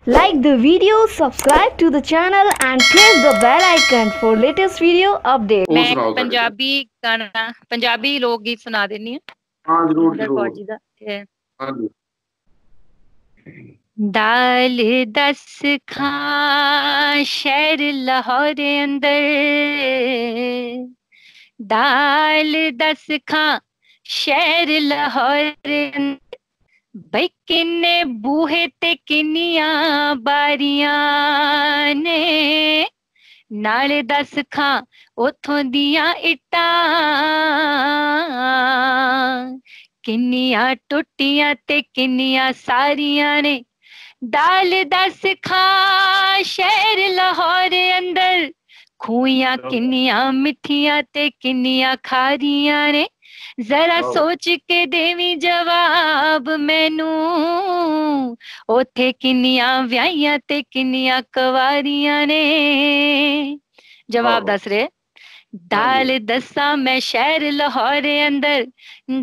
Like the video, subscribe to the channel and press the bell icon for latest video updates. मैं पंजाबी गाना पंजाबी लोक गीत सुना देनी है। हाँ जरूर इंदर कौर जी दा हाँ जी। दाल 10 खां शहर लाहौर अंदर, दाल 10 खां शहर लाहौर अंदर, बई किन्ने बूहे ते किन्नियां बारियां ने, नाल 10 खां उथों दियां इट्टां, किन्नियां टुटियां ते किन्नियां सारियां ने, दाल 10 खां शहर लाहौर अंदर, खूहियां किन्नियां मिठियां ते किन्नियां खारियां ने, जरा सोच के देवी जवाब मैनू, ओथे किन्नियां व्याहियां ते किन्नियां कवारियां ने। जवाब दस रहे, दाल दसा मैं शहर लाहौर अंदर,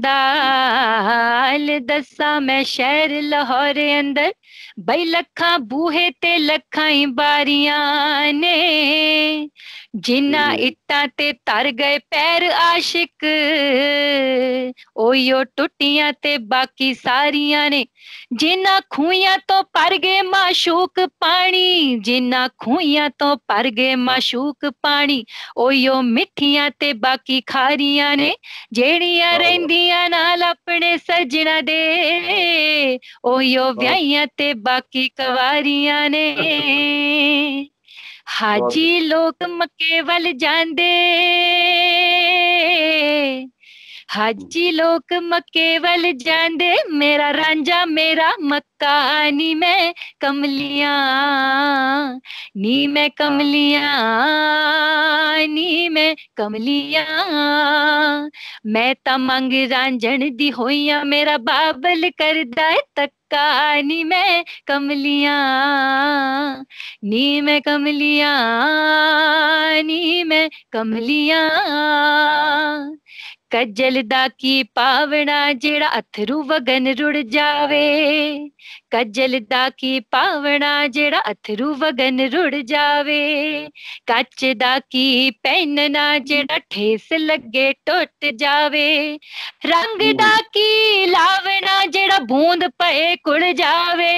दाल दसा मैं शहर लाहौर अंदर, बई लखा बूहे ते लखा ही बारियां ने, जिन्ना इट्टां ते तर गए पैर आशिक, ओयो टुटियां ते बाकी सारियां ने, जिन्ना खूहियां तो पर गए माशूक पानी, जिन्ना खूहियां तो पर गए माशूक पानी, ओयो मिठियां ते बाकी खारियां ने, जेड़ियां रहिंदियां नाल अपने सजना दे, ओयो व्याहियां ते बाकी कवारियां ने। हाजी लोग मक्के वल जांदे, हाजी लोग मक्के वल जांदे, मेरा रांझा मेरा मक्का नी मैं कमलियां, नी मैं कमलियां, नी मैं कमलियां, मैं ता मंग रांझण दी होइयां, मेरा बाबल करदा है तक्का, नी मैं कमलियां, नी मैं कमलियां, नी मैं कमलियां, कज्जल दा की पावना जेड़ा अथरू वगन रुड़ जावे, कज्जल दा की पावना जेड़ा अथरू वगन रुड़ जावे, कच दा की पहनना जेड़ा ठेस लगे टुट जावे, रंग दा की लावना जेड़ा बूंद पए कुड़ जावे,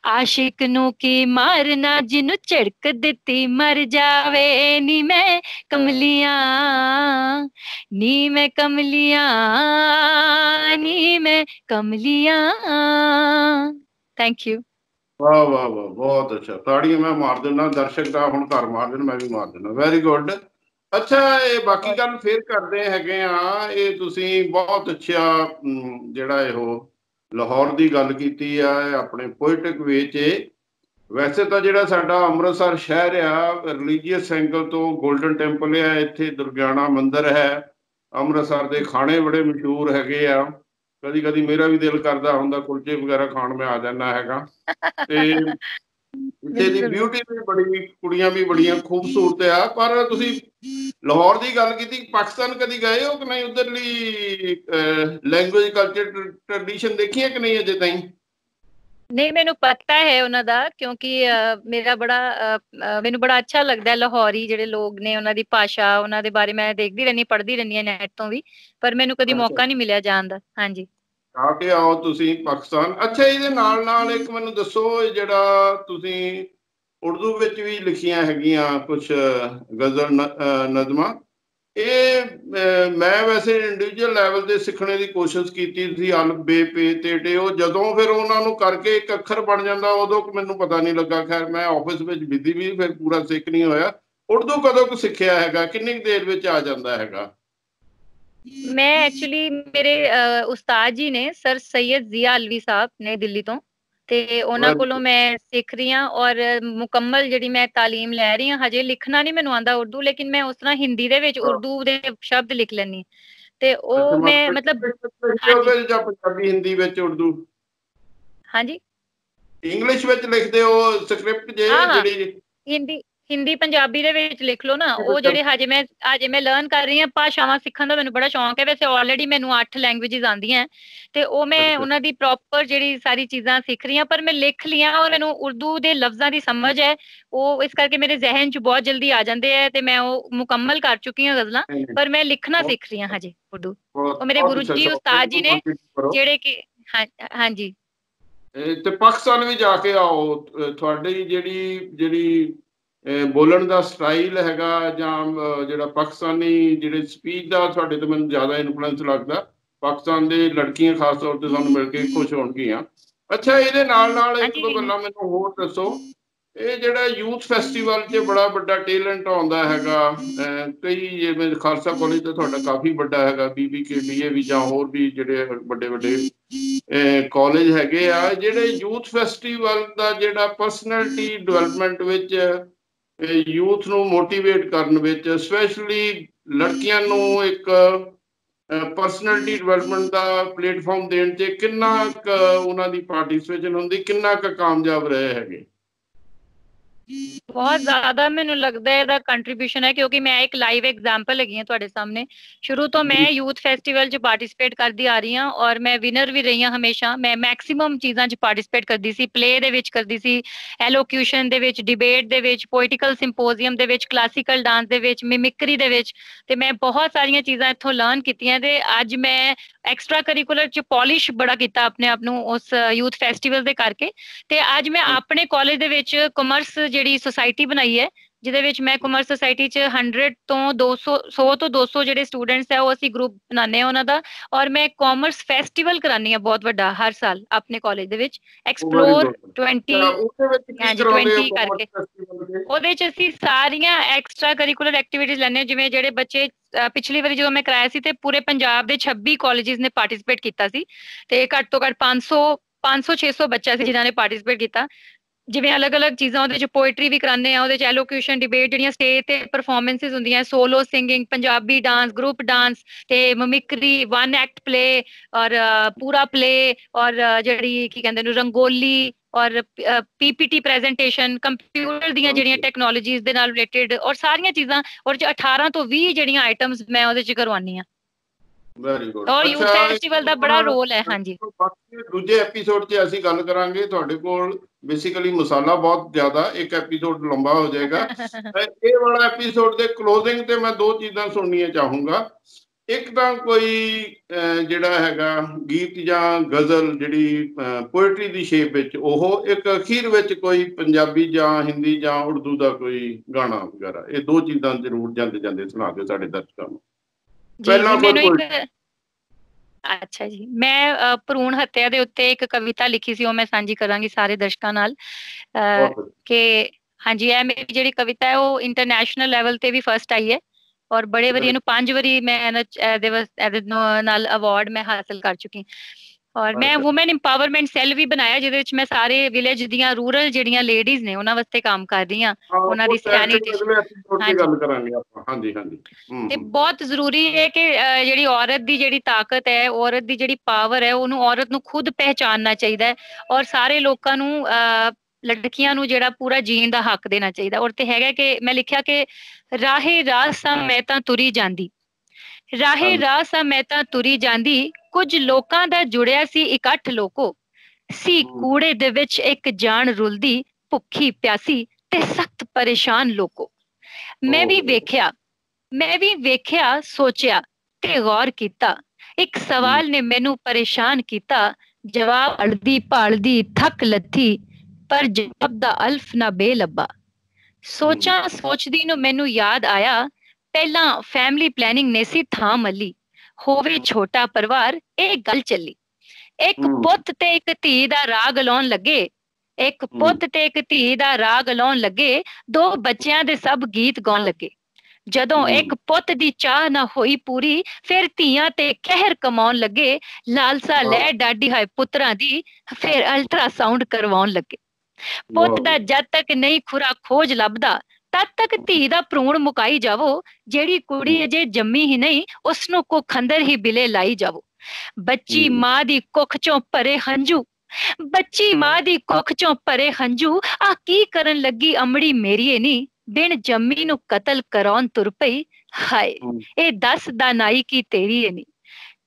आशिक नू की मारना जिन्नू झिड़क दित्ती मर जावे, नी मैं कमलियां, नी मैं कमलियां, नी मैं कमलियां। Thank you. वाह वाह वाह बहुत अच्छा, ताड़ियां मैं मार देना, दर्शक ਦਾ ਹੁਣ ਘਰ ਮਾਰ ਦੇਣ, ਮੈਂ ਵੀ ਮਾਰ ਦੇਣਾ, ਵੈਰੀ ਗੁੱਡ। ਅੱਛਾ ਇਹ ਬਾਕੀ ਗੱਲ ਫੇਰ ਕਰਦੇ ਹੈਗੇ ਆ, ਇਹ ਤੁਸੀਂ ਬਹੁਤ ਅੱਛਾ ਜਿਹੜਾ ਇਹੋ ਲਾਹੌਰ ਦੀ ਗੱਲ ਕੀਤੀ ਆ ਆਪਣੇ ਪੋਇਟਿਕ ਵੇ 'ਚ। ਵੈਸੇ ਤਾਂ ਜਿਹੜਾ ਸਾਡਾ ਅੰਮ੍ਰਿਤਸਰ ਸ਼ਹਿਰ ਆ ਰਿਲੀਜੀਅਸ ਐਂਗਲ ਤੋਂ ਗੋਲਡਨ ਟੈਂਪਲ ਆ, ਇੱਥੇ ਦੁਰਗਿਆਣਾ ਮੰਦਿਰ ਹੈ, ਅੰਮ੍ਰਿਤਸਰ ਦੇ ਖਾਣੇ ਬੜੇ ਮਸ਼ਹੂਰ ਹੈਗੇ ਆ, ਕਦੀ ਕਦੀ ਮੇਰਾ ਵੀ ਦਿਲ ਕਰਦਾ ਹੁੰਦਾ ਕੁਲਚੇ ਵਗੈਰਾ ਖਾਣ ਮੈਂ ਆ ਜਾਂਦਾ ਹੈਗਾ, ਤੇ ਇੱਥੇ ਦੀ ਬਿਊਟੀ ਵੀ ਬੜੀ, ਕੁੜੀਆਂ ਵੀ ਬੜੀਆਂ ਖੂਬਸੂਰਤ ਆ। ਪਰ ਤੁਸੀਂ ਲਾਹੌਰ ਦੀ ਗੱਲ ਕੀਤੀ, ਪਾਕਿਸਤਾਨ ਕਦੀ ਗਏ ਹੋ ਕਿ ਨਹੀਂ? ਉਧਰਲੀ ਲੈਂਗੁਏਜ ਕਲਚਰ ਟ੍ਰੈਡੀਸ਼ਨ ਦੇਖੀ ਹੈ ਕਿ ਨਹੀਂ ਅਜੇ ਤਾਈਂ? ਨਹੀਂ ਮੈਨੂੰ ਪਤਾ ਹੈ ਉਹਨਾਂ ਦਾ, ਕਿਉਂਕਿ ਮੇਰਾ ਮੈਨੂੰ ਬੜਾ ਅੱਛਾ ਲੱਗਦਾ ਲਾਹੌਰੀ ਜਿਹੜੇ ਲੋਕ ਨੇ, ਉਹਨਾਂ ਦੀ ਭਾਸ਼ਾ, ਉਹਨਾਂ ਦੇ ਬਾਰੇ ਮੈਂ ਦੇਖਦੀ ਰਹਿੰਦੀ, ਪੜ੍ਹਦੀ ਰਹਿੰਦੀ ਹਾਂ ਨੈਟ ਤੋਂ ਵੀ, ਪਰ ਮੈਨੂੰ ਕਦੀ ਮੌਕਾ ਨਹੀਂ ਮਿਲਿਆ ਜਾਣ ਦਾ। ਹਾਂਜੀ ਆ ਕੇ ਆਓ ਤੁਸੀਂ ਪਾਕਿਸਤਾਨ। ਅੱਛਾ ਇਹਦੇ ਨਾਲ ਨਾਲ ਇੱਕ ਮੈਨੂੰ ਦੱਸੋ, ਜਿਹੜਾ ਤੁਸੀਂ ਉਰਦੂ ਵਿੱਚ ਵੀ ਲਿਖੀਆਂ ਹੈਗੀਆਂ ਕੁਝ ਗਜ਼ਲ ਨਜ਼ਮਾਂ, ਇਹ ਮੈਂ ਵੈਸੇ ਇੰਡੀਵਿਜੂਅਲ ਲੈਵਲ 'ਤੇ ਸਿੱਖਣੇ ਦੀ ਕੋਸ਼ਿਸ਼ ਕੀਤੀ ਸੀ, ਅਲਫ ਬੇ ਪੇ ਤੇ ਟੇ, ਉਹ ਜਦੋਂ ਫਿਰ ਉਹਨਾਂ ਨੂੰ ਕਰਕੇ ਇੱਕ ਅੱਖਰ ਬਣ ਜਾਂਦਾ ਉਦੋਂ ਮੈਨੂੰ ਪਤਾ ਨਹੀਂ ਲੱਗਾ। ਖੈਰ ਮੈਂ ਆਫਿਸ ਵਿੱਚ ਬਿਜ਼ੀ ਵੀ, ਫਿਰ ਪੂਰਾ ਸਿੱਖ ਨਹੀਂ ਹੋਇਆ। ਉਰਦੂ ਕਦੋਂ ਕੁ ਸਿੱਖਿਆ ਹੈਗਾ, ਕਿੰਨੀ ਕੁ ਦੇਰ ਵਿੱਚ ਆ ਜਾਂਦਾ ਹੈਗਾ? ਮੈਂ ਐਕਚੁਅਲੀ ਮੇਰੇ ਉਸਤਾਦ ਜੀ ਨੇ ਸਰ ਸੈयद ਜ਼ਿਆ ਅਲਵੀ ਸਾਹਿਬ ਨੇ ਦਿੱਲੀ ਤੋਂ, ਤੇ ਉਹਨਾਂ ਕੋਲੋਂ ਮੈਂ ਸਿੱਖ ਰਹੀ ਹਾਂ, ਔਰ ਮੁਕੰਮਲ ਜਿਹੜੀ ਮੈਂ ਤਾਲੀਮ ਲੈ ਰਹੀ ਹਾਂ। ਹਜੇ ਲਿਖਣਾ ਨਹੀਂ ਮੈਨੂੰ ਆਉਂਦਾ ਉਰਦੂ, ਲੇਕਿਨ ਮੈਂ ਉਸ ਤਰ੍ਹਾਂ ਹਿੰਦੀ ਦੇ ਵਿੱਚ ਉਰਦੂ ਦੇ ਸ਼ਬਦ ਲਿਖ ਲੈਂਦੀ, ਤੇ ਉਹ ਮੈਂ ਮਤਲਬ ਜਾਂ ਪੰਜਾਬੀ ਹਿੰਦੀ ਵਿੱਚ ਉਰਦੂ? ਹਾਂਜੀ ਇੰਗਲਿਸ਼ ਵਿੱਚ ਲਿਖਦੇ ਹੋ ਸਕ੍ਰਿਪਟ ਜੇ ਜਿਹੜੀ? ਹਿੰਦੀ ਹਿੰਦੀ ਪੰਜਾਬੀ ਦੇ ਵਿੱਚ ਲਿਖ ਲਓ ਨਾ। ਉਹ ਜਿਹੜੇ ਹਜੇ ਮੈਂ ਲਰਨ ਕਰ ਰਹੀ ਹਾਂ। ਭਾਸ਼ਾਵਾਂ ਸਿੱਖਣ ਦਾ ਮੈਨੂੰ ਬੜਾ ਸ਼ੌਂਕ ਹੈ। ਵੈਸੇ ਆਲਰੇਡੀ ਮੈਨੂੰ 8 ਲੈਂਗੁਏਜਸ ਆਉਂਦੀਆਂ ਤੇ ਉਹ ਮੈਂ ਉਹਨਾਂ ਦੀ ਪ੍ਰੋਪਰ ਜਿਹੜੀ ਸਾਰੀ ਚੀਜ਼ਾਂ ਸਿੱਖ ਰਹੀ ਹਾਂ। ਪਰ ਮੈਂ ਲਿਖ ਲਈਆਂ ਔਰ ਮੈਨੂੰ ਉਰਦੂ ਦੇ ਲਫ਼ਜ਼ਾਂ ਦੀ ਸਮਝ ਹੈ, ਉਹ ਇਸ ਕਰਕੇ ਮੇਰੇ ਜ਼ਿਹਨ 'ਚ ਬਹੁਤ ਜਲਦੀ ਆ ਜਾਂਦੇ ਹੈ ਤੇ ਮੈਂ ਉਹ ਮੁਕੰਮਲ ਕਰ ਚੁੱਕੀ ਹਾਂ ਗਜ਼ਲਾਂ। ਪਰ ਮੈਂ ਲਿਖਣਾ ਸਿੱਖ ਰਹੀ ਹਾਂ ਹਜੇ ਉਰਦੂ। ਉਹ ਮੇਰੇ ਗੁਰੂ ਜੀ ਉਸਤਾਦ ਜੀ ਨੇ ਜਿਹੜੇ ਕਿ ਹਾਂਜੀ। ਤੇ ਪਾਕਿਸਤਾਨ ਵੀ ਜਾ ਕੇ ਆਓ। ਤੁਹਾਡੀ ਜਿਹੜੀ ਬੋਲਣ ਦਾ ਸਟਾਈਲ ਹੈਗਾ ਜਾਂ ਜਿਹੜਾ ਪਾਕਿਸਤਾਨੀ ਜਿਹੜੇ ਸਪੀਚ ਦਾ ਤੁਹਾਡੇ ਤੋਂ ਮੈਨੂੰ ਜ਼ਿਆਦਾ ਇਨਫਲੂਐਂਸ ਲੱਗਦਾ। ਪਾਕਿਸਤਾਨ ਦੇ ਲੜਕੀਆਂ ਖਾਸ ਤੌਰ ਤੇ ਸਾਨੂੰ ਮਿਲ ਕੇ ਖੁਸ਼ ਹੋਣਗੀਆਂ। ਅੱਛਾ, ਇਹਦੇ ਨਾਲ ਇੱਕ ਦੋ ਗੱਲਾਂ ਮੈਨੂੰ ਹੋਰ ਦੱਸੋ। ਇਹ ਜਿਹੜਾ ਯੂਥ ਫੈਸਟੀਵਲ 'ਚ ਬੜਾ ਵੱਡਾ ਟੈਲੈਂਟ ਆਉਂਦਾ ਹੈਗਾ। ਕਈ ਜਿਵੇਂ ਖਾਲਸਾ ਕਾਲਜ ਤਾਂ ਤੁਹਾਡਾ ਕਾਫੀ ਵੱਡਾ ਹੈਗਾ, BBK DAV ਜਾਂ ਹੋਰ ਵੀ ਜਿਹੜੇ ਵੱਡੇ ਵੱਡੇ ਕਾਲਜ ਹੈਗੇ ਆ। ਜਿਹੜੇ ਯੂਥ ਫੈਸਟੀਵਲ ਦਾ ਜਿਹੜਾ ਪਰਸਨੈਲਿਟੀ ਡਿਵੈਲਪਮੈਂਟ ਵਿੱਚ, ਯੂਥ ਨੂੰ ਮੋਟੀਵੇਟ ਕਰਨ ਵਿੱਚ, ਸਪੈਸ਼ਲੀ ਲੜਕੀਆਂ ਨੂੰ ਇੱਕ ਪਰਸਨੈਲਿਟੀ ਡਿਵੈਲਪਮੈਂਟ ਦਾ ਪਲੇਟਫਾਰਮ ਦੇਣ 'ਚ ਕਿੰਨਾ ਕੁ ਉਹਨਾਂ ਦੀ ਪਾਰਟੀਸਪੇਸ਼ਨ ਹੁੰਦੀ, ਕਿੰਨਾ ਕੁ ਕਾਮਯਾਬ ਰਹੇ ਹੈਗੇ? ਬਹੁਤ ਜ਼ਿਆਦਾ ਮੈਨੂੰ ਲੱਗਦਾ ਇਹਦਾ ਕੰਟਰੀਬਿਊਸ਼ਨ ਹੈ, ਕਿਉਂਕਿ ਮੈਂ ਇੱਕ ਲਾਈਵ ਐਗਜ਼ਾਮਪਲ ਹੈਗੀ ਹਾਂ ਤੁਹਾਡੇ ਸਾਹਮਣੇ। ਸ਼ੁਰੂ ਤੋਂ ਮੈਂ ਯੂਥ ਫੈਸਟੀਵਲ 'ਚ ਪਾਰਟਿਸਿਪੇਟ ਕਰਦੀ ਆ ਰਹੀ ਹਾਂ ਔਰ ਮੈਂ ਵਿਨਰ ਵੀ ਰਹੀ ਹਾਂ ਹਮੇਸ਼ਾ। ਮੈਂ ਮੈਕਸਿਮਮ ਚੀਜ਼ਾਂ 'ਚ ਪਾਰਟਿਸਿਪੇਟ ਕਰਦੀ ਸੀ। ਪਲੇ ਦੇ ਵਿੱਚ ਕਰਦੀ ਸੀ, ਐਲੋਕਿਊਸ਼ਨ ਦੇ ਵਿੱਚ, ਡਿਬੇਟ ਦੇ ਵਿੱਚ, ਪੋਇਟੀਕਲ ਸਿੰਪੋਜ਼ੀਅਮ ਦੇ ਵਿੱਚ, ਕਲਾਸੀਕਲ ਡਾਂਸ ਦੇ ਵਿੱਚ, ਮਿਮਿਕਰੀ ਦੇ ਵਿੱਚ। ਤੇ ਮੈਂ ਬਹੁਤ ਸਾਰੀਆਂ ਚੀਜ਼ਾਂ ਇੱਥੋਂ ਲਰਨ ਕੀਤੀਆਂ ਤੇ ਅੱਜ ਮੈਂ ਐਕਸਟਰਾ ਕਰਿਕੂਲਰ 'ਚ ਪੋਲਿਸ਼ ਬੜਾ ਕੀਤਾ ਆਪਣੇ ਆਪ ਨੂੰ ਉਸ ਯੂਥ ਫੈਸਟੀਵਲ ਦੇ ਕਰਕੇ। ਤੇ ਅੱਜ ਮੈਂ ਆਪਣੇ ਕਾਲਜ ਦੇ ਵਿੱਚ ਕਾਮਰਸ ਜਿਹੜੀ ਸੁਸਾਇਟੀ ਬਣਾਈ ਹੈ, ਜਿਹਦੇ ਵਿੱਚ ਮੈਂ ਕਾਮਰਸ ਸੁਸਾਇਟੀ 'ਚ 100 ਤੋਂ 200 ਜਿਹੜੇ ਸਟੂਡੈਂਟਸ ਹੈ ਉਹ ਅਸੀਂ ਗਰੁੱਪ ਬਣਾਉਂਦੇ ਹਾਂ ਉਹਨਾਂ ਦਾ। ਔਰ ਮੈਂ ਕਾਮਰਸ ਫੈਸਟੀਵਲ ਕਰਾਉਂਦੀ ਹਾਂ ਬਹੁਤ ਵੱਡਾ ਹਰ ਸਾਲ ਆਪਣੇ ਕਾਲਜ ਦੇ ਵਿੱਚ, ਐਕਸਪਲੋਰ 20 ਕਰਕੇ। ਉਹਦੇ 'ਚ ਅਸੀਂ ਸਾਰੀਆਂ ਐਕਸਟਰਾ ਕਰਿਕੂਲਰ ਐਕਟੀਵਿਟੀਜ਼ ਲੈਂਦੇ ਹਾਂ। ਜਿਵੇਂ ਜਿਹੜੇ ਬੱਚੇ ਪਿਛਲੀ ਵਾਰੀ ਜਦੋਂ ਮੈਂ ਕਰਾਇਆ ਸੀ ਤੇ ਪੂਰੇ ਪੰਜਾਬ ਦੇ 26 ਕਾਲਜਿਸ ਨੇ ਪਾਰਟਿਸਿਪੇਟ ਕੀਤਾ ਸੀ ਤੇ ਘੱਟ ਤੋਂ ਘੱਟ 500-600 ਬੱਚਾ ਸੀ ਜਿਨ੍ਹਾਂ ਨੇ ਪਾਰਟਿਸਿਪੇਟ ਕੀਤਾ। ਜਿਵੇਂ ਅਲੱਗ-ਅਲੱਗ ਚੀਜ਼ਾਂ ਉਹਦੇ 'ਚ ਪੋਇਟਰੀ ਵੀ ਕਰਾਉਂਦੇ ਆ, ਉਹਦੇ 'ਚ ਐਲੋਕਿਊਸ਼ਨ, ਡਿਬੇਟ, ਜਿਹੜੀਆਂ ਸਟੇਜ ਤੇ ਪਰਫਾਰਮੈਂਸਿਸ ਹੁੰਦੀਆਂ, solo singing, Punjabi dance, group dance ਤੇ ਮਿਮਿਕਰੀ, 1 ਐਕਟ ਪਲੇ ਔਰ ਪੂਰਾ ਪਲੇ ਔਰ ਜਿਹੜੀ ਕੀ ਕਹਿੰਦੇ ਨੂੰ ਰੰਗੋਲੀ ਔਰ PPT ਪ੍ਰੈਜੈਂਟੇਸ਼ਨ, ਕੰਪਿਊਟਰ ਦੀਆਂ ਜਿਹੜੀਆਂ ਟੈਕਨੋਲੋਜੀਜ਼ ਦੇ ਨਾਲ ਰਿਲੇਟਿਡ ਔਰ ਸਾਰੀਆਂ ਚੀਜ਼ਾਂ। ਔਰ 18 ਤੋਂ 20 ਜਿਹੜੀਆਂ ਆਈਟਮਸ ਮੈਂ ਉਹਦੇ 'ਚ ਕਰਵਾਉਂਦੀ ਹਾਂ। Very good. ਔਰ ਯੂਥ ਫੈਸਟੀਵਲ ਦਾ ਬੜਾ ਰੋਲ ਹੈ। ਹਾਂਜੀ, ਦੂਜੇ ਐਪੀਸੋਡ 'ਚ ਅਸੀਂ ਗੱਲ ਕਰਾਂਗੇ। ਤੁਹਾਡੇ ਕੋਲ ਬੇਸਿਕਲੀ ਮਸਾਲਾ ਬਹੁਤ ਜ਼ਿਆਦਾ, ਇੱਕ ਐਪੀਸੋਡ ਲੰਬਾ ਹੋ ਜਾਏਗਾ। ਇਹ ਵਾਲਾ ਐਪੀਸੋਡ ਦੇ ਕਲੋਜ਼ਿੰਗ ਤੇ ਮੈਂ ਦੋ ਚੀਜ਼ਾਂ ਸੁਣਨੀਆਂ ਚਾਹੂੰਗਾ। ਇੱਕ ਤਾਂ ਕੋਈ ਜਿਹੜਾ ਹੈਗਾ ਗੀਤ ਜਾਂ ਗਜ਼ਲ ਜਿਹੜੀ ਪੋਇਟਰੀ ਦੀ ਸ਼ੇਪ ਵਿੱਚ, ਉਹ ਇੱਕ ਅਖੀਰ ਵਿੱਚ ਕੋਈ ਪੰਜਾਬੀ ਜਾਂ ਹਿੰਦੀ ਜਾਂ ਉਰਦੂ ਦਾ ਕੋਈ ਗਾਣਾ ਵਗੈਰਾ। ਇਹ ਦੋ ਚੀਜ਼ਾਂ ਜ਼ਰੂਰ ਜਾਂਦੇ ਜਾਂਦੇ ਸੁਣਾ ਦਿਓ ਸਾਡੇ ਦਰਸ਼ਕਾਂ ਨੂੰ। ਪਹਿਲਾਂ ਅੱਛਾ ਜੀ, ਮੈਂ ਭਰੂਣ ਹੱਤਿਆ ਦੇ ਉੱਤੇ ਇੱਕ ਕਵਿਤਾ ਲਿਖੀ ਸੀ, ਉਹ ਮੈਂ ਸਾਂਝੀ ਕਰਾਂਗੀ ਸਾਰੇ ਦਰਸ਼ਕਾਂ ਨਾਲ। ਕਿ ਹਾਂਜੀ, ਇਹ ਮੇਰੀ ਜਿਹੜੀ ਕਵਿਤਾ ਹੈ ਉਹ ਇੰਟਰਨੈਸ਼ਨਲ ਲੈਵਲ ਤੇ ਵੀ ਫਸਟ ਆਈ ਹੈ ਔਰ ਬੜੇ ਵਾਰੀ ਇਹਨੂੰ 5 ਵਾਰੀ ਮੈਂ ਇਹਦੇ ਨਾਲ ਅਵਾਰਡ ਮੈਂ ਹਾਸਲ ਕਰ ਚੁੱਕੀ। ਔਰ ਮੈਂ ਵੂਮਨ ਇੰਪਾਵਰਮੈਂਟ ਸੈੱਲ ਵੀ ਬਣਾਇਆ, ਜਿਹਦੇ ਵਿੱਚ ਮੈਂ ਸਾਰੇ ਵਿਲੇਜ ਦੀਆਂ ਰੂਰਲ ਜਿਹੜੀਆਂ ਲੇਡੀਜ਼ ਨੇ ਉਹਨਾਂ ਵਾਸਤੇ ਕੰਮ ਕਰ ਰਹੀ ਹਾਂ, ਉਹਨਾਂ ਦੀ ਤੇ ਬਹੁਤ ਜ਼ਰੂਰੀ ਹੈ ਕਿ ਜਿਹੜੀ ਔਰਤ ਦੀ ਜਿਹੜੀ ਤਾਕਤ ਹੈ, ਔਰਤ ਦੀ ਜਿਹੜੀ ਪਾਵਰ ਹੈ, ਉਹਨੂੰ ਔਰਤ ਨੂੰ ਖੁਦ ਪਹਿਚਾਨਣਾ ਚਾਹੀਦਾ ਹੈ ਔਰ ਸਾਰੇ ਲੋਕਾਂ ਨੂੰ ਲੜਕੀਆਂ ਨੂੰ ਜਿਹੜਾ ਪੂਰਾ ਜੀਣ ਦਾ ਹੱਕ ਦੇਣਾ ਚਾਹੀਦਾ। ਔਰ ਤੇ ਹੈਗਾ ਕਿ ਮੈਂ ਲਿਖਿਆ ਕਿ ਰਾਹੇ ਰਾਸਾਂ ਮੈਂ ਤਾਂ ਤੁਰੀ ਜਾਂਦੀ, ਰਾਹੇ ਰਾਸਾਂ ਮੈਂ ਤਾਂ ਤੁਰੀ ਜਾਂਦੀ, ਕੁਝ ਲੋਕਾਂ ਦਾ ਜੁੜਿਆ ਸੀ ਇਕੱਠ ਲੋਕੋ, ਸੀ ਕੂੜੇ ਦੇ ਵਿੱਚ ਇੱਕ ਜਾਨ ਰੁਲਦੀ, ਭੁੱਖੀ ਪਿਆਸੀ ਤੇ ਸਖਤ ਪਰੇਸ਼ਾਨ ਲੋਕੋ। ਮੈਂ ਵੀ ਵੇਖਿਆ ਸੋਚਿਆ ਤੇ ਗੌਰ ਕੀਤਾ, ਇੱਕ ਸਵਾਲ ਨੇ ਮੈਨੂੰ ਪਰੇਸ਼ਾਨ ਕੀਤਾ, ਜਵਾਬ ਅੜਦੀ ਭਾਲਦੀ ਥੱਕ ਲੱਥੀ, ਪਰ ਜਵਾਬ ਦਾ ਅਲਫ ਨਾ ਬੇ ਲੱਭਾ। ਸੋਚਾਂ ਸੋਚਦੀ ਨੂੰ ਮੈਨੂੰ ਯਾਦ ਆਇਆ, ਪਹਿਲਾਂ ਫੈਮਿਲੀ ਪਲੈਨਿੰਗ ਨੇ ਸੀ ਥਾਂ ਮੱਲੀ, ਹੋਵੇ ਛੋਟਾ ਪਰਿਵਾਰ ਇਹ ਗੱਲ ਚੱਲੀ। ਇੱਕ ਪੁੱਤ ਤੇ ਇੱਕ ਧੀ ਦਾ ਰਾਗ ਲਾਉਣ ਲੱਗੇ, ਇੱਕ ਪੁੱਤ ਤੇ ਇੱਕ ਧੀ ਦਾ ਰਾਗ ਲਾਉਣ ਲੱਗੇ, ਦੋ ਬੱਚਿਆਂ ਦੇ ਸਭ ਗੀਤ ਗਾਉਣ ਲੱਗੇ। ਜਦੋਂ ਇੱਕ ਪੁੱਤ ਦੀ ਚਾਹ ਨਾ ਹੋਈ ਪੂਰੀ, ਫਿਰ ਧੀਆਂ ਤੇ ਕਹਿਰ ਕਮਾਉਣ ਲੱਗੇ, ਲਾਲਸਾ ਲੈ ਡਾਢੀ ਹਾਏ ਪੁੱਤਰਾਂ ਦੀ, ਫਿਰ ਅਲਟਰਾਸਾਊਂਡ ਕਰਵਾਉਣ ਲੱਗੇ। ਪੁੱਤ ਦਾ ਜਦ ਤੱਕ ਨਹੀਂ ਖੁਰਾ ਖੋਜ ਲੱਭਦਾ, ਤਦ ਤੱਕ ਧੀ ਦਾ ਭਰੂਣ ਮੁਕਾਈ ਜਾਵੋ, ਜਿਹੜੀ ਕੁੜੀ ਅਜੇ ਜੰਮੀ ਹੀ ਨਹੀਂ, ਉਸਨੂੰ ਕੁੱਖ ਅੰਦਰ ਹੀ ਬਿਲੇ ਲਾਈ ਜਾਵੋ। ਬੱਚੀ ਮਾਂ ਦੀ ਕੁੱਖ ਚੋਂ ਭਰੇ ਹੰਝੂ, ਬੱਚੀ ਮਾਂ ਦੀ ਕੁੱਖ ਚੋਂ ਭਰੇ ਹੰਝੂ, ਆ ਕੀ ਕਰਨ ਲੱਗੀ ਅਮੜੀ ਮੇਰੀਏ ਨੀ, ਬਿਨ ਜੰਮੀ ਨੂੰ ਕਤਲ ਕਰਾਉਣ ਤੁਰ ਪਈ। ਹਾਏ ਇਹ ਦੱਸ ਦਾਨਾਈ ਕੀ ਤੇਰੀ ਏ ਨੀ।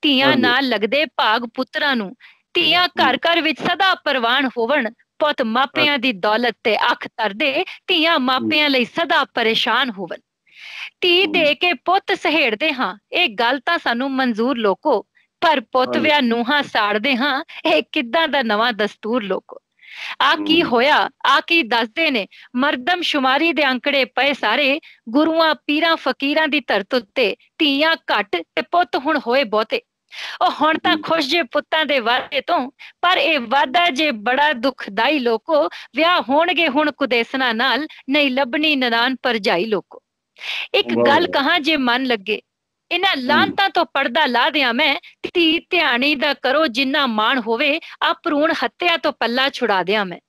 ਧੀਆਂ ਹਾਂਜੀ ਨਾਲ ਲੱਗਦੇ ਭਾਗ ਪੁੱਤਰਾਂ ਨੂੰ, ਧੀਆਂ ਘਰ ਘਰ ਵਿੱਚ ਸਦਾ ਪ੍ਰਵਾਨ ਹੋਵਣ। ਪੁੱਤ ਮਾਪਿਆਂ ਦੀ ਦੌਲਤ ਤੇ ਅੱਖ ਧਰਦੇ, ਧੀਆਂ ਮਾਪਿਆਂ ਲਈ ਸਦਾ ਪਰੇਸ਼ਾਨ ਹੋਵਣ। ਧੀ ਦੇ ਕੇ ਪੁੱਤ ਸਹੇੜਦੇ ਹਾਂ, ਇਹ ਗੱਲ ਤਾਂ ਸਾਨੂੰ ਮਨਜ਼ੂਰ ਲੋਕੋ, ਪਰ ਪੁੱਤ ਵਿਆਹ ਨੂੰਹਾਂ ਸਾੜਦੇ ਹਾਂ, ਇਹ ਕਿੱਦਾਂ ਦਾ ਨਵਾਂ ਦਸਤੂਰ ਲੋਕੋ। ਆ ਕੀ ਹੋਇਆ, ਆ ਕੀ ਦੱਸਦੇ ਨੇ ਮਰਦਮ ਸ਼ੁਮਾਰੀ ਦੇ ਅੰਕੜੇ ਪਏ ਸਾਰੇ, ਗੁਰੂਆਂ ਪੀਰਾਂ ਫਕੀਰਾਂ ਦੀ ਧਰਤ ਉੱਤੇ ਧੀਆਂ ਘੱਟ ਤੇ ਪੁੱਤ ਹੁਣ ਹੋਏ ਬਹੁਤੇ। ਉਹ ਹੁਣ ਤਾਂ ਖੁਸ਼ ਜੇ ਪੁੱਤਾਂ ਦੇ ਵਾਅਦੇ ਤੋਂ, ਪਰ ਇਹ ਵਾਅਦਾ ਜੇ ਬੜਾ ਦੁਖਦਾਈ ਲੋਕੋ। ਵਿਆਹ ਹੋਣਗੇ ਹੁਣ ਕੁਦੇਸਣਾ ਨਾਲ, ਨਹੀਂ ਲੱਭਣੀ ਨਨਾਣ ਭਰਜਾਈ ਲੋਕੋ। ਇੱਕ ਗੱਲ ਕਹਾਂ ਜੇ ਮਨ ਲੱਗੇ, ਇਹਨਾਂ ਲਾਂਤਾਂ ਤੋਂ ਪਰਦਾ ਲਾ ਦਿਆਂ ਮੈਂ। ਧੀ ਧਿਆਣੀ ਦਾ ਕਰੋ ਜਿੰਨਾ ਮਾਣ ਹੋਵੇ, ਆ ਭਰੂਣ ਹੱਤਿਆ ਤੋਂ ਪੱਲਾ ਛੁਡਾ ਦਿਆਂ ਮੈਂ।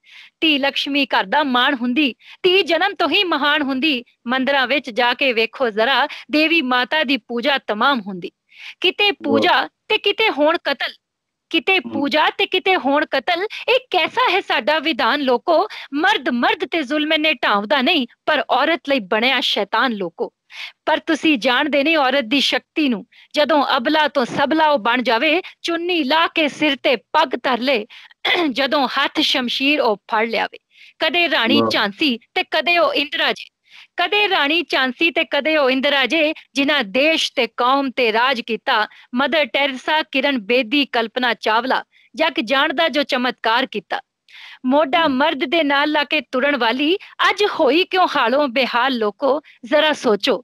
ਧੀ ਲక్ష్ਮੀ ਘਰ ਦਾ ਮਾਣ ਹੁੰਦੀ, ਧੀ ਜਨਮ ਤੋਂ ਹੀ ਮਹਾਨ ਹੁੰਦੀ। ਮੰਦਰਾਂ ਵਿੱਚ ਜਾ ਕੇ ਵੇਖੋ ਜ਼ਰਾ, ਦੇਵੀ ਮਾਤਾ ਦੀ ਪੂਜਾ ਤਮਾਮ ਹੁੰਦੀ। ਕਿਤੇ ਪੂਜਾ ਤੇ ਕਿਤੇ ਹੋਣ ਕਤਲ, ਕਿਤੇ ਪੂਜਾ ਤੇ ਕਿਤੇ ਹੋਣ ਕਤਲ। ਇਹ ਕੈਸਾ ਹੈ ਸਾਡਾ ਵਿਧਾਨ ਲੋਕੋ, ਮਰਦ ਮਰਦ ਤੇ ਜ਼ੁਲਮ ਨੇ ਢਾਂਵਦਾ ਨਹੀਂ, ਪਰ ਔਰਤ ਲਈ ਬਣਿਆ ਸ਼ੈਤਾਨ ਲੋਕੋ। ਪਰ ਤੁਸੀਂ ਜਾਣਦੇ ਨਹੀਂ ਔਰਤ ਦੀ ਸ਼ਕਤੀ ਨੂੰ, ਜਦੋਂ ਅਬਲਾ ਤੋਂ ਸਬਲਾ ਉਹ ਬਣ ਜਾਵੇ। ਚੁੰਨੀ ਲਾ ਕੇ ਸਿਰ ਤੇ ਪੱਗ ਧਰ ਲੈ, ਜਦੋਂ ਹੱਥ ਸ਼ਮਸ਼ੀਰ ਉਹ ਫੜ ਲਿਆਵੇ। ਕਦੇ ਰਾਣੀ ਝਾਂਸੀ ਤੇ ਕਦੇ ਉਹ ਇੰਦਰਾ ਜੀ, ਕਦੇ ਰਾਣੀ ਝਾਂਸੀ ਤੇ ਕਦੇ ਉਹ ਇੰਦਰਾ ਜੇ, ਜਿਨ੍ਹਾਂ ਦੇਸ਼ ਤੇ ਕੌਮ ਤੇ ਰਾਜ ਕੀਤਾ। ਮਦਰ ਟੈਰੇਸਾ, ਕਿਰਨ ਬੇਦੀ, ਕਲਪਨਾ ਚਾਵਲਾ, ਜਗ ਜਾਣਦਾ ਜੋ ਚਮਤਕਾਰ ਕੀਤਾ। ਮੋਢਾ ਮਰਦ ਦੇ ਨਾਲ ਲਾ ਕੇ ਤੁਰਨ ਵਾਲੀ, ਅੱਜ ਹੋਈ ਕਿਉਂ ਹਾਲੋਂ ਬੇਹਾਲ ਲੋਕੋ। ਜ਼ਰਾ ਸੋਚੋ,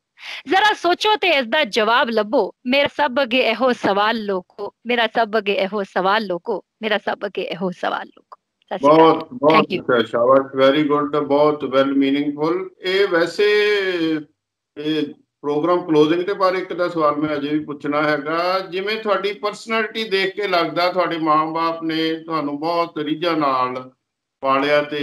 ਜ਼ਰਾ ਸੋਚੋ ਤੇ ਇਸ ਦਾ ਜਵਾਬ ਲੱਭੋ। ਮੇਰਾ ਸਭ ਅੱਗੇ ਇਹੋ ਸਵਾਲ ਲੋਕੋ, ਮੇਰਾ ਸਭ ਅੱਗੇ ਇਹੋ ਸਵਾਲ ਲੋਕੋ, ਮੇਰਾ ਸਭ ਅੱਗੇ ਇਹੋ ਸਵਾਲ ਲੋਕੋ। ਬਹੁਤ ਬਹੁਤ ਅੱਛਾ, ਸ਼ਾਬਾਸ਼, ਵੈਰੀ ਗੁੱਡ, ਬਹੁਤ ਵੈਲ ਮੀਨਿੰਗਫੁਲ। ਇਹ ਵੈਸੇ ਇਹ ਪ੍ਰੋਗਰਾਮ ਕਲੋਜ਼ਿੰਗ ਦੇ ਬਾਰੇ ਇੱਕ ਦਾ ਸਵਾਲ ਮੈਂ ਅਜੇ ਵੀ ਪੁੱਛਣਾ ਹੈਗਾ। ਜਿਵੇਂ ਤੁਹਾਡੀ ਪਰਸਨੈਲਿਟੀ ਦੇਖ ਕੇ ਲੱਗਦਾ ਤੁਹਾਡੇ ਮਾਂ-ਬਾਪ ਨੇ ਤੁਹਾਨੂੰ ਬਹੁਤ ਰੀਝਾਂ ਨਾਲ ਪਾਲਿਆ ਤੇ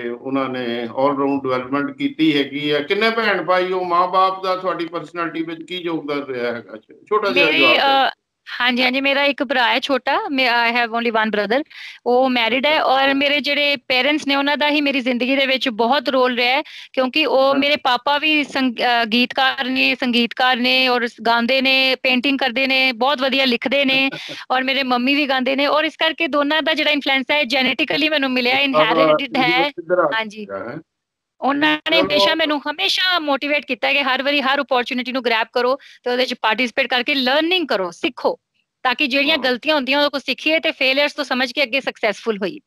ਉਹਨਾਂ ਨੇ ਆਲ ਰਾਊਂਡ ਡਿਵੈਲਪਮੈਂਟ ਕੀਤੀ ਹੈਗੀ ਹੈ। ਕਿੰਨੇ ਭੈਣ ਭਾਈ ਹੋ? ਮਾਂ-ਬਾਪ ਦਾ ਤੁਹਾਡੀ ਪਰਸਨੈਲਿਟੀ ਵਿੱਚ ਕੀ ਯੋਗਦਾਨ ਰਿਹਾ ਹੈਗਾ? ਛੋਟਾ ਜਿਹਾ ਜਵਾਬ। ਹਾਂਜੀ ਹਾਂਜੀ, ਮੇਰਾ ਇੱਕ ਭਰਾ ਹੈ ਛੋਟਾ, I have only one brother. ਉਹ ਮੈਰਿਡ ਹੈ, ਔਰ ਮੇਰੇ ਜਿਹੜੇ ਪੇਰੈਂਟਸ ਨੇ ਉਹਨਾਂ ਦਾ ਹੀ ਮੇਰੀ ਜ਼ਿੰਦਗੀ ਦੇ ਵਿੱਚ ਬਹੁਤ ਰੋਲ ਰਿਹਾ ਹੈ, ਕਿਉਂਕਿ ਉਹ ਮੇਰੇ ਪਾਪਾ ਵੀ ਗੀਤਕਾਰ ਨੇ, ਸੰਗੀਤਕਾਰ ਨੇ, ਔਰ ਗਾਉਂਦੇ ਨੇ, ਪੇਂਟਿੰਗ ਕਰਦੇ ਨੇ, ਬਹੁਤ ਵਧੀਆ ਲਿਖਦੇ ਨੇ, ਔਰ ਮੇਰੇ ਮੰਮੀ ਵੀ ਗਾਉਂਦੇ ਨੇ। ਔਰ ਇਸ ਕਰਕੇ ਦੋਨਾਂ ਦਾ ਜਿਹੜਾ ਇਨਫਲੂਐਂਸ ਹੈ ਜੈਨੇਟਿਕਲੀ ਮੈਨੂੰ ਮਿਲਿਆ, ਇਨਹੈਰਿਟਡ ਹੈ। ਹਾਂਜੀ, ਉਹਨਾਂ ਨੇ ਹਮੇਸ਼ਾ ਮੋਟੀਵੇਟ ਕੀਤਾ ਕਿ ਹਰ ਵਾਰੀ ਹਰ ਓਪਰਚੁਨਿਟੀ ਨੂੰ ਗ੍ਰੈਬ ਕਰੋ ਤੇ ਉਹਦੇ ਚ ਪਾਰਟਿਸਿਪੇਟ ਕਰਕੇ ਲਰਨਿੰਗ ਕਰੋ, ਸਿੱਖੋ, ਤਾਂ ਕਿ ਜਿਹੜੀਆਂ ਗਲਤੀਆਂ ਹੁੰਦੀਆਂ ਉਹਦੇ ਕੋਲ ਸਿੱਖੀਏ ਤੇ ਫੇਲਿਅਰਸ ਤੋਂ ਸਮਝ ਕੇ ਅੱਗੇ ਸਕਸੈਸਫੁਲ ਹੋਈਏ।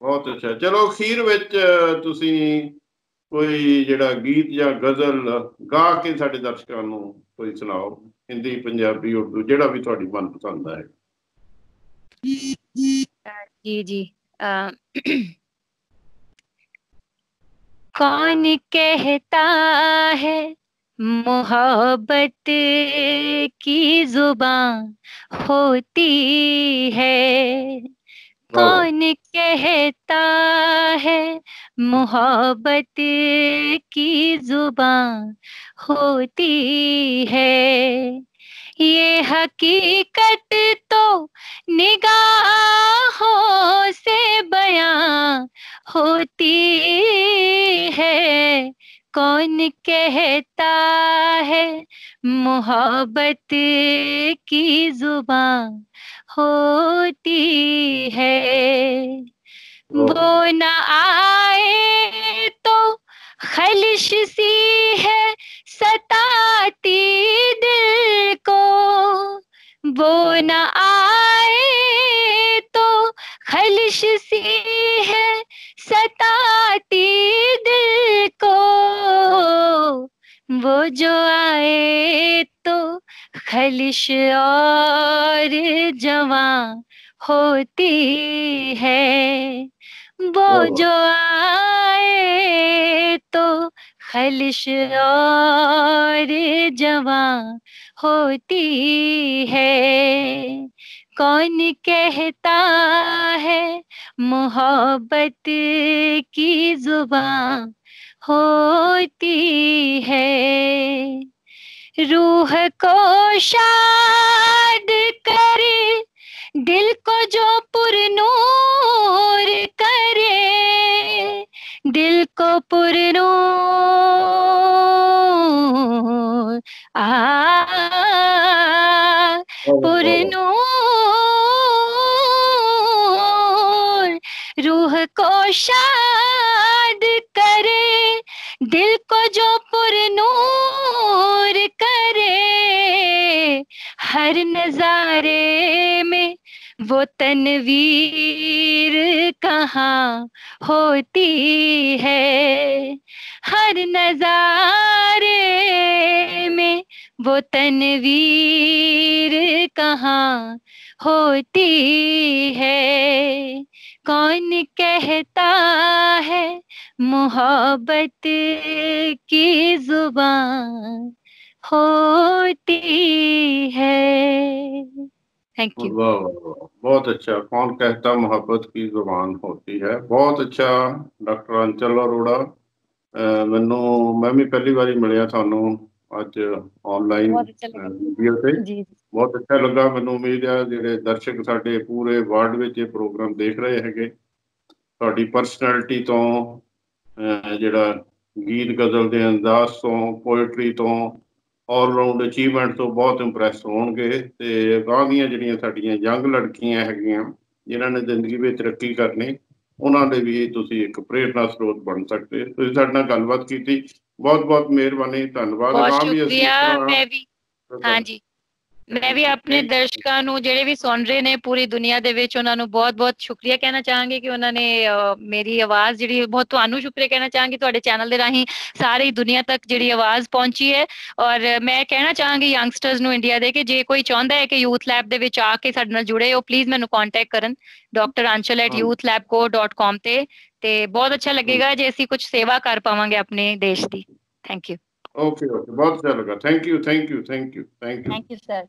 ਬਹੁਤ ਅੱਛਾ। ਚਲੋ ਅਖੀਰ ਵਿੱਚ ਤੁਸੀਂ ਕੋਈ ਜਿਹੜਾ ਗੀਤ ਜਾਂ ਗਜ਼ਲ ਗਾ ਕੇ ਸਾਡੇ ਦਰਸ਼ਕਾਂ ਨੂੰ ਕੋਈ ਸੁਣਾਓ, ਹਿੰਦੀ, ਪੰਜਾਬੀ, ਉਰਦੂ, ਜਿਹੜਾ ਵੀ ਤੁਹਾਡੀ ਮਨਪਸੰਦ ਹੈ। जी जी। कौन कहता है मोहब्बत की जुबान होती है, कौन कहता है मोहब्बत की जुबान होती है। ये हकीकत तो निगाहों से बयां होती है, कौन कहता है मोहब्बत की जुबान होती है। वो न आए तो खलिश सी है सताती दिल को, वो न आए तो खलिश सी है सताती दिल को, वो जो आए तो खलिश और जवां होती है, वो जो आए तो खलिश और जवां होती है, कौन कहता है मोहब्बत की जुबान होती है। रूह को शाद करे, दिल को जो पुरनूर करे, दिल को पुरनूर दिल को जो पुरनूर करे, हर नजारे में वो तनवीर कहाँ होती है, हर नजारे में वो तनवीर कहाँ होती है। कौन कहता है मोहब्बत की जुबान होती है। Thank you. वाह वाह वाह, बहुत अच्छा। कौन कहता मोहब्बत की जुबान होती है। बहुत अच्छा ਡਾਕਟਰ ਅੰਚਲ ਅਰੋੜਾ। ਮੈਨੂੰ ਮੈਂ ਵੀ ਪਹਿਲੀ ਵਾਰੀ ਮਿਲਿਆ ਤੁਹਾਨੂੰ ਅੱਜ ਆਨਲਾਈਨ ਬਹੁਤ ਅੱਛਾ ਲੱਗਾ ਵੀਡੀਓ ਤੇ। ਜੀ। ਬਹੁਤ ਅੱਛਾ ਲੱਗਾ। ਮੈਨੂੰ ਉਮੀਦ ਹੈ ਜਿਹੜੇ ਦਰਸ਼ਕ ਸਾਡੇ ਪੂਰੇ ਵਰਲਡ ਵਿੱਚ ਇਹ ਪ੍ਰੋਗਰਾਮ ਦੇਖ ਰਹੇ ਹੈਗੇ, ਤੁਹਾਡੀ ਪਰਸਨੈਲਿਟੀ ਤੋਂ, ਜਿਹੜਾ ਗੀਤ ਗਜ਼ਲ ਦੇ ਅੰਦਾਜ਼ ਤੋਂ, ਪੋਇਟਰੀ ਤੋਂ, ਆਲਰਾਊਂਡ ਅਚੀਵਮੈਂਟ ਤੋਂ ਬਹੁਤ ਇੰਪ੍ਰੈਸ ਹੋਣਗੇ। ਤੇ ਅਗਾਂਹ ਦੀਆਂ ਜਿਹੜੀਆਂ ਸਾਡੀਆਂ ਯੰਗ ਲੜਕੀਆਂ ਹੈਗੀਆਂ ਜਿਨ੍ਹਾਂ ਨੇ ਜ਼ਿੰਦਗੀ ਵਿੱਚ ਤਰੱਕੀ ਕਰਨੀ, ਉਹਨਾਂ ਦੇ ਵੀ ਤੁਸੀਂ ਇੱਕ ਪ੍ਰੇਰਨਾ ਸਰੋਤ ਬਣ ਸਕਦੇ। ਤੁਸੀਂ ਸਾਡੇ ਨਾਲ ਗੱਲਬਾਤ ਕੀਤੀ, ਬਹੁਤ ਬਹੁਤ ਮਿਹਰਬਾਨੀ, ਧੰਨਵਾਦ। ਬਹੁਤ ਅਗਾਂਹ ਵੀ ਅਸੀਂ ਇਸ ਸ਼ੁਕਰੀਆ। ਤਰ੍ਹਾਂ ਮੈਂ ਵੀ ਹਾਂਜੀ, ਮੈਂ ਵੀ ਆਪਣੇ ਦਰਸ਼ਕਾਂ ਨੂੰ ਜਿਹੜੇ ਵੀ ਸੁਣ ਰਹੇ ਨੇ ਪੂਰੀ ਦੁਨੀਆ ਦੇ ਵਿੱਚ, ਉਹਨਾਂ ਨੂੰ ਬਹੁਤ-ਬਹੁਤ ਸ਼ੁਕਰੀਆ ਕਹਿਣਾ ਚਾਹਾਂਗੇ ਕਿ ਉਹਨਾਂ ਨੇ ਮੇਰੀ ਆਵਾਜ਼ ਜਿਹੜੀ ਬਹੁਤ, ਤੁਹਾਨੂੰ ਸ਼ੁਕਰੀਆ ਕਹਿਣਾ ਚਾਹਾਂਗੀ ਤੁਹਾਡੇ ਚੈਨਲ ਦੇ ਰਾਹੀਂ ਸਾਰੀ ਦੁਨੀਆ ਤੱਕ ਜਿਹੜੀ ਆਵਾਜ਼ ਪਹੁੰਚੀ ਹੈ। ਔਰ ਮੈਂ ਕਹਿਣਾ ਚਾਹਾਂਗੀ ਯੰਗਸਟਰਸ ਨੂੰ ਇੰਡੀਆ ਦੇ ਕਿ ਜੇ ਕੋਈ ਚਾਹੁੰਦਾ ਹੈ ਕਿ ਯੂਥ ਲੈਬ ਦੇ ਵਿੱਚ ਆ ਕੇ ਸਾਡੇ ਨਾਲ ਜੁੜੇ, ਉਹ ਪਲੀਜ਼ ਮੈਨੂੰ ਕੰਟੈਕਟ ਕਰਨ dranchal@youthlabco.com ਤੇ ਬਹੁਤ ਅੱਛਾ ਲੱਗੇਗਾ ਜੇ ਅਸੀਂ ਕੁਝ ਸੇਵਾ ਕਰ ਪਾਵਾਂਗੇ ਆਪਣੇ ਦੇਸ਼ ਦੀ। Thank you. ਓਕੇ ਓਕੇ, ਬਹੁਤ ਅੱਛਾ ਲੱਗਾ। Thank you thank you thank you thank you. Thank you sir.